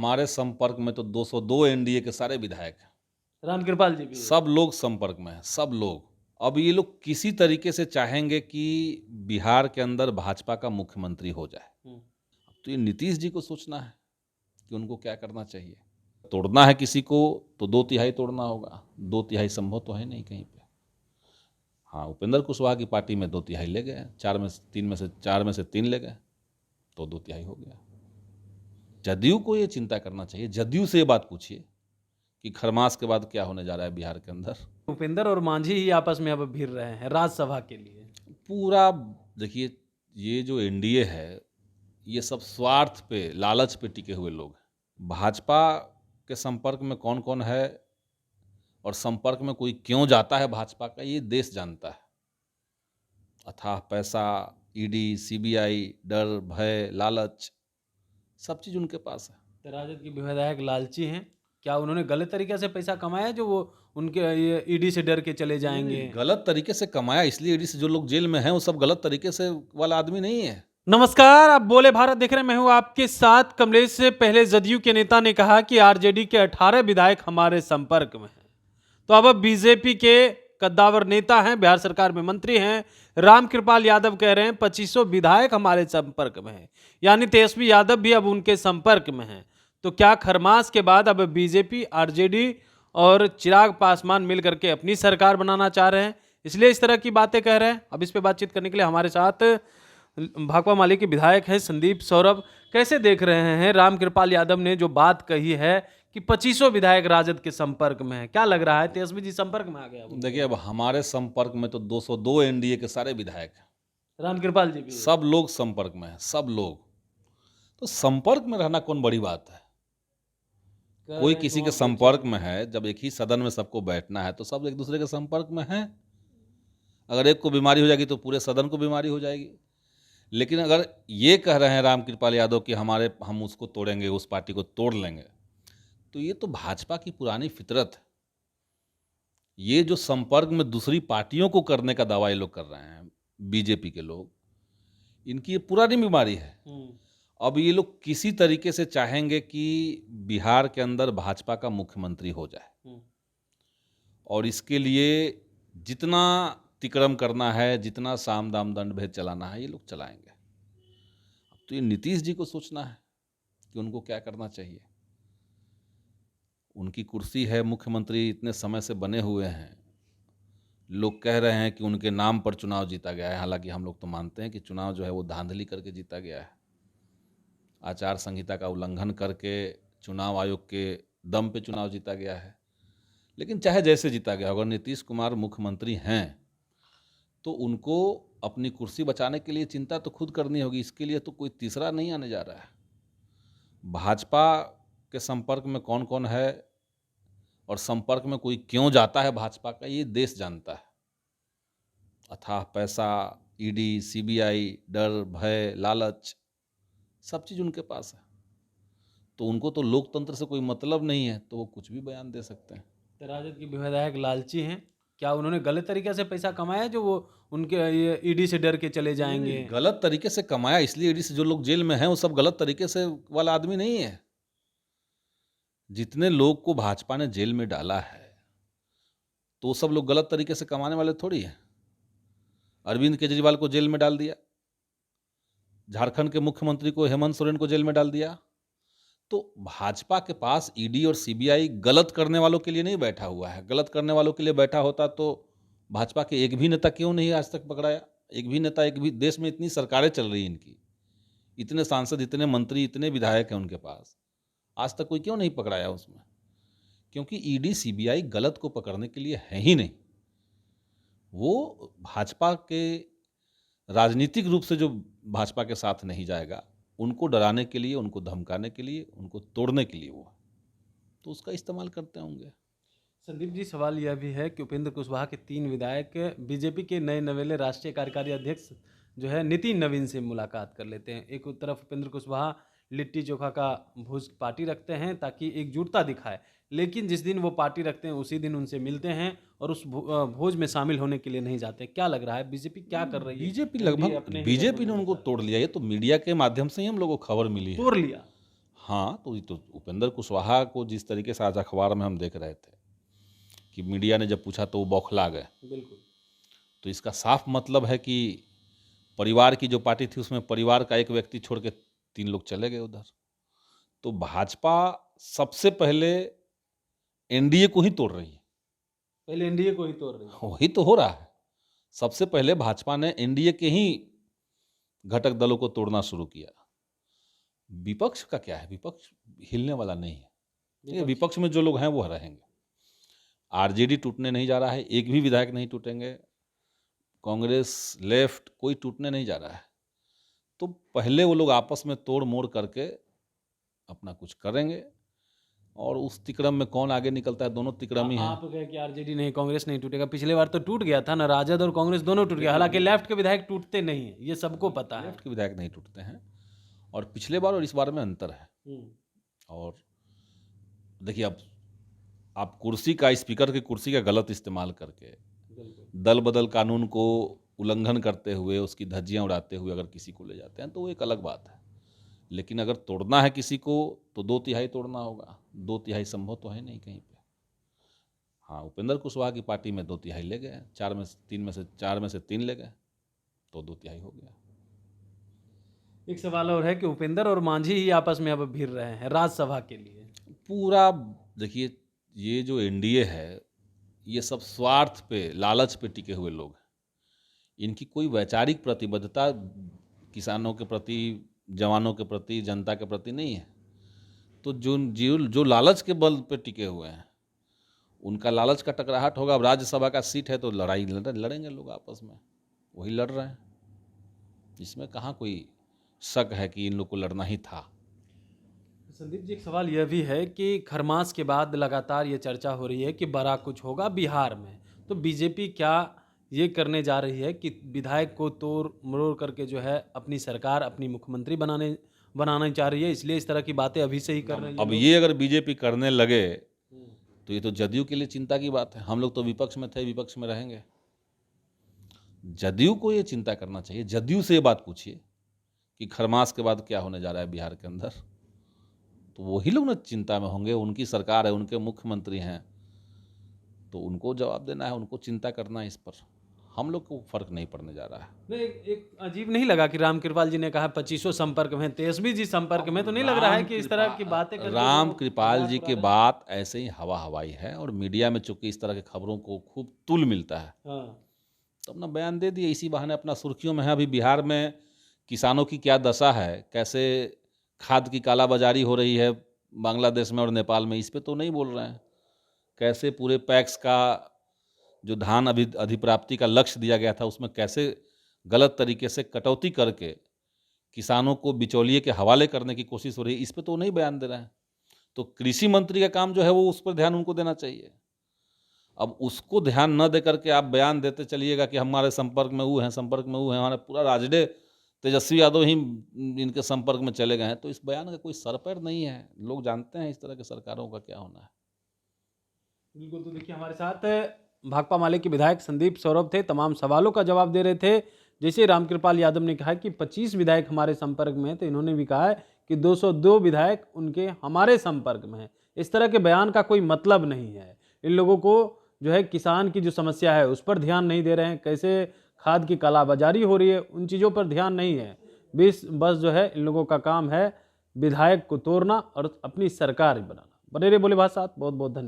हमारे संपर्क में तो 202 एनडीए के सारे विधायक हैं। रामकृपाल जी भी है। सब लोग संपर्क में हैं, सब लोग। अब ये लोग किसी तरीके से चाहेंगे कि बिहार के अंदर भाजपा का मुख्यमंत्री हो जाए। तो ये नीतीश जी को सोचना है कि उनको क्या करना चाहिए। तोड़ना है किसी को तो 2/3 तोड़ना होगा, 2/3 संभव तो है नहीं कहीं पे। हाँ, उपेंद्र कुशवाहा की पार्टी में 2/3 ले गए, 4 में से 3 ले गए, तो 2/3 हो गया। जदयू को ये चिंता करना चाहिए, जदयू से ये बात पूछिए कि खरमास के बाद क्या होने जा रहा है बिहार के अंदर। उपेंद्र और मांझी ही आपस में अब भिड़ रहे हैं राज्यसभा के लिए। पूरा देखिए, ये जो एनडीए है ये सब स्वार्थ पे, लालच पे टिके हुए लोग हैं। भाजपा के संपर्क में कौन कौन है और संपर्क में कोई क्यों जाता है भाजपा का, ये देश जानता है। अथाह पैसा, ईडी, सीबीआई, डर, भय, लालच, सब चीज़ उनके पास है। तो राजद के विधायक लालची हैं। क्या उन्होंने गलत तरीके से पैसा कमाया जो वो उनके ये ईडी से डर के चले जाएंगे? गलत तरीके से कमाया, इसलिए ईडी से जो लोग जेल में हैं वो सब गलत तरीके से वाला आदमी नहीं है। नमस्कार, आप बोले भारत देख रहे हैं। मैं हूं आपके साथ कमलेश। से पहले जदयू के नेता ने कहा कि आरजेडी के 18 विधायक हमारे संपर्क में हैं। तो अब बीजेपी के कद्दावर नेता हैं, बिहार सरकार में मंत्री हैं, रामकृपाल यादव कह रहे हैं 2500 विधायक हमारे संपर्क में हैं। यानी तेजस्वी यादव भी अब उनके संपर्क में हैं। तो क्या खरमास के बाद अब बीजेपी, आरजेडी और चिराग पासवान मिलकर के अपनी सरकार बनाना चाह रहे हैं, इसलिए इस तरह की बातें कह रहे हैं? अब इस पे बातचीत करने के लिए हमारे साथ भाकपा माले के विधायक हैं संदीप सौरभ। कैसे देख रहे हैं रामकृपाल यादव ने जो बात कही है कि 2500 विधायक राजद के संपर्क में है? क्या लग रहा है तेजस्वी जी संपर्क में आ गया? देखिए, अब हमारे संपर्क में तो 202 एनडीए के सारे विधायक हैं। रामकृपाल जी भी है। सब लोग संपर्क में हैं, सब लोग। तो संपर्क में रहना कौन बड़ी बात है? कोई किसी के संपर्क में है, जब एक ही सदन में सबको बैठना है तो सब एक दूसरे के संपर्क में हैं। अगर एक को बीमारी हो जाएगी तो पूरे सदन को बीमारी हो जाएगी। लेकिन अगर ये कह रहे हैं रामकृपाल यादव कि हम उसको तोड़ेंगे, उस पार्टी को तोड़ लेंगे, तो ये तो भाजपा की पुरानी फितरत है। ये जो संपर्क में दूसरी पार्टियों को करने का दावा ये लोग कर रहे हैं, बीजेपी के लोग, इनकी ये पुरानी बीमारी है। अब ये लोग किसी तरीके से चाहेंगे कि बिहार के अंदर भाजपा का मुख्यमंत्री हो जाए, और इसके लिए जितना तिक्रम करना है, जितना साम दाम दंड भेद चलाना है, ये लोग चलाएंगे। अब तो ये नीतीश जी को सोचना है कि उनको क्या करना चाहिए। उनकी कुर्सी है, मुख्यमंत्री इतने समय से बने हुए हैं। लोग कह रहे हैं कि उनके नाम पर चुनाव जीता गया है, हालांकि हम लोग तो मानते हैं कि चुनाव जो है वो धांधली करके जीता गया है। आचार संहिता का उल्लंघन करके चुनाव आयोग के दम पे चुनाव जीता गया है। लेकिन चाहे जैसे जीता गया, अगर नीतीश कुमार मुख्यमंत्री हैं तो उनको अपनी कुर्सी बचाने के लिए चिंता तो खुद करनी होगी। इसके लिए तो कोई तीसरा नहीं आने जा रहा है। भाजपा के संपर्क में कौन कौन है और संपर्क में कोई क्यों जाता है भाजपा का, ये देश जानता है। अथाह पैसा, ईडी, सीबीआई, डर, भय, लालच, सब चीज़ उनके पास है। तो उनको तो लोकतंत्र से कोई मतलब नहीं है, तो वो कुछ भी बयान दे सकते हैं। तो राजद के विधायक लालची हैं। क्या उन्होंने गलत तरीके से पैसा कमाया जो वो उनके ये ईडी से डर के चले जाएंगे? गलत तरीके से कमाया, इसलिए ईडी से जो लोग जेल में हैं वो सब गलत तरीके से वाला आदमी नहीं है। जितने लोग को भाजपा ने जेल में डाला है तो वो सब लोग गलत तरीके से कमाने वाले थोड़ी हैं। अरविंद केजरीवाल को जेल में डाल दिया, झारखंड के मुख्यमंत्री को, हेमंत सोरेन को जेल में डाल दिया। तो भाजपा के पास ईडी और सीबीआई गलत करने वालों के लिए नहीं बैठा हुआ है। गलत करने वालों के लिए बैठा होता तो भाजपा के एक भी नेता क्यों नहीं आज तक पकड़ाया? एक भी नेता, एक भी देश में इतनी सरकारें चल रही हैं इनकी, इतने सांसद, इतने मंत्री, इतने विधायक हैं उनके पास, आज तक कोई क्यों नहीं पकड़ाया उसमें? क्योंकि ईडी सीबीआई गलत को पकड़ने के लिए है ही नहीं। वो भाजपा के राजनीतिक रूप से जो भाजपा के साथ नहीं जाएगा, उनको डराने के लिए, उनको धमकाने के लिए, उनको तोड़ने के लिए वो, तो उसका इस्तेमाल करते होंगे। संदीप जी, सवाल यह भी है कि उपेंद्र कुशवाहा के 3 विधायक बीजेपी के नए नवेले राष्ट्रीय कार्यकारी अध्यक्ष जो है नितिन नवीन से मुलाकात कर लेते हैं। एक तरफ उपेंद्र कुशवाहा लिट्टी चोखा का भोज पार्टी रखते हैं ताकि एकजुटता दिखाए, लेकिन जिस दिन वो पार्टी रखते हैं उसी दिन उनसे मिलते हैं और उस भोज में शामिल होने के लिए नहीं जाते। क्या लग रहा है बीजेपी क्या कर रही है? बीजेपी लगभग बीजेपी ने उनको तोड़ लिया। ये तो मीडिया के माध्यम से ही हम लोगों को खबर मिली है। तोड़ लिया? हाँ, तो ये तो उपेंद्र कुशवाहा को जिस तरीके से आज अखबार में हम देख रहे थे कि मीडिया ने जब पूछा तो वो बौखला गए, बिल्कुल। तो इसका साफ मतलब है कि परिवार की जो पार्टी थी उसमें परिवार का एक व्यक्ति छोड़ के 3 लोग चले गए उधर। तो भाजपा सबसे पहले एनडीए को ही तोड़ रही है। पहले एनडीए को ही तोड़ रही है। वही तो हो रहा है। सबसे पहले भाजपा ने एनडीए के ही घटक दलों को तोड़ना शुरू किया। विपक्ष का क्या है? विपक्ष हिलने वाला नहीं है। ये विपक्ष में जो लोग हैं वो रहेंगे। आरजेडी टूटने नहीं जा रहा है, एक भी विधायक नहीं टूटेंगे। कांग्रेस, लेफ्ट, कोई टूटने नहीं जा रहा है। तो पहले वो लोग आपस में तोड़ मोड़ करके अपना कुछ करेंगे और उस तिक्रम में कौन आगे निकलता है, दोनों तिक्रम ही हैं। आप कहे कि आरजेडी नहीं, कांग्रेस नहीं टूटेगा। पिछले बार तो टूट गया था ना, राजद और कांग्रेस दोनों टूट गया। हालांकि लेफ्ट के विधायक टूटते नहीं है, ये सबको पता है। लेफ्ट के विधायक नहीं टूटते हैं और पिछले बार और इस बार में अंतर है। और देखिए, अब आप कुर्सी का, स्पीकर की कुर्सी का गलत इस्तेमाल करके दल बदल कानून को उल्लंघन करते हुए, उसकी धज्जियां उड़ाते हुए अगर किसी को ले जाते हैं तो वो एक अलग बात है। लेकिन अगर तोड़ना है किसी को तो 2/3 तोड़ना होगा। 2/3 संभव तो है नहीं कहीं पे। हाँ, उपेंद्र कुशवाहा की पार्टी में 2/3 ले गए, 4 में से 3 ले गए, तो 2/3 हो गया। एक सवाल और है कि उपेंद्र और मांझी ही आपस में अब भिड़ रहे हैं राज्यसभा के लिए। पूरा देखिए, ये जो एनडीए है ये सब स्वार्थ पे, लालच पे टिके हुए लोग हैं। इनकी कोई वैचारिक प्रतिबद्धता किसानों के प्रति, जवानों के प्रति, जनता के प्रति नहीं है। तो जो लालच के बल पे टिके हुए हैं उनका लालच का टकराहट होगा। अब राज्यसभा का सीट है तो लड़ाई लड़ेंगे लोग आपस में, वही लड़ रहे हैं। इसमें कहाँ कोई शक है कि इन लोग को लड़ना ही था। संदीप जी, एक सवाल यह भी है कि खरमास के बाद लगातार ये चर्चा हो रही है कि बड़ा कुछ होगा बिहार में। तो बीजेपी क्या ये करने जा रही है कि विधायक को तोड़ मरोड़ करके जो है अपनी सरकार, अपनी मुख्यमंत्री बनाना चाह रही है, इसलिए इस तरह की बातें अभी से ही कर रही है? अब ये अगर बीजेपी करने लगे तो ये तो जदयू के लिए चिंता की बात है। हम लोग तो विपक्ष में थे, विपक्ष में रहेंगे। जदयू को ये चिंता करना चाहिए। जदयू से ये बात पूछिए कि खरमास के बाद क्या होने जा रहा है बिहार के अंदर, तो वही लोग ना चिंता में होंगे। उनकी सरकार है, उनके मुख्यमंत्री हैं, तो उनको जवाब देना है, उनको चिंता करना है इस पर। हम लोग को फर्क नहीं पड़ने जा रहा है। नहीं, एक अजीब नहीं लगा कि रामकृपाल जी ने कहा 2500 संपर्क में, तेजस्वी जी संपर्क में, तो नहीं लग रहा है कि इस तरह की बातें करके रामकृपाल जी की बात ऐसे ही हवा हवाई है और मीडिया में चूंकि इस तरह की खबरों को खूब तुल मिलता है, तो अपना बयान दे दिए, इसी बहाने अपना सुर्खियों में है। अभी बिहार में किसानों की क्या दशा है, कैसे खाद की कालाबाजारी हो रही है बांग्लादेश में और नेपाल में, इस पे तो नहीं बोल रहे हैं। कैसे पूरे पैक्स का जो धान अभी अधिप्राप्ति का लक्ष्य दिया गया था उसमें कैसे गलत तरीके से कटौती करके किसानों को बिचौलिए के हवाले करने की कोशिश हो रही है, इस पे तो नहीं बयान दे रहे हैं। तो कृषि मंत्री का काम जो है वो उस पर ध्यान उनको देना चाहिए। अब उसको ध्यान न दे करके आप बयान देते चलिएगा कि हमारे संपर्क में वो हैं, संपर्क में वो हैं, हमारा पूरा राजडे तेजस्वी यादव ही इनके संपर्क में चले गए हैं, तो इस बयान का कोई सर पैर नहीं है। लोग जानते हैं इस तरह की सरकारों का क्या होना है। बिल्कुल। तो देखिए, हमारे साथ भाकपा माले के विधायक संदीप सौरभ थे, तमाम सवालों का जवाब दे रहे थे। जैसे रामकृपाल यादव ने कहा कि 25 विधायक हमारे संपर्क में हैं, तो इन्होंने भी कहा है कि 202 विधायक उनके हमारे संपर्क में हैं। इस तरह के बयान का कोई मतलब नहीं है। इन लोगों को जो है किसान की जो समस्या है उस पर ध्यान नहीं दे रहे हैं, कैसे खाद की कालाबाजारी हो रही है उन चीज़ों पर ध्यान नहीं है। बस जो है इन लोगों का काम है विधायक को तोड़ना और अपनी सरकार बनाना। बने रहिए बोले भाई साहब, बहुत बहुत धन्यवाद।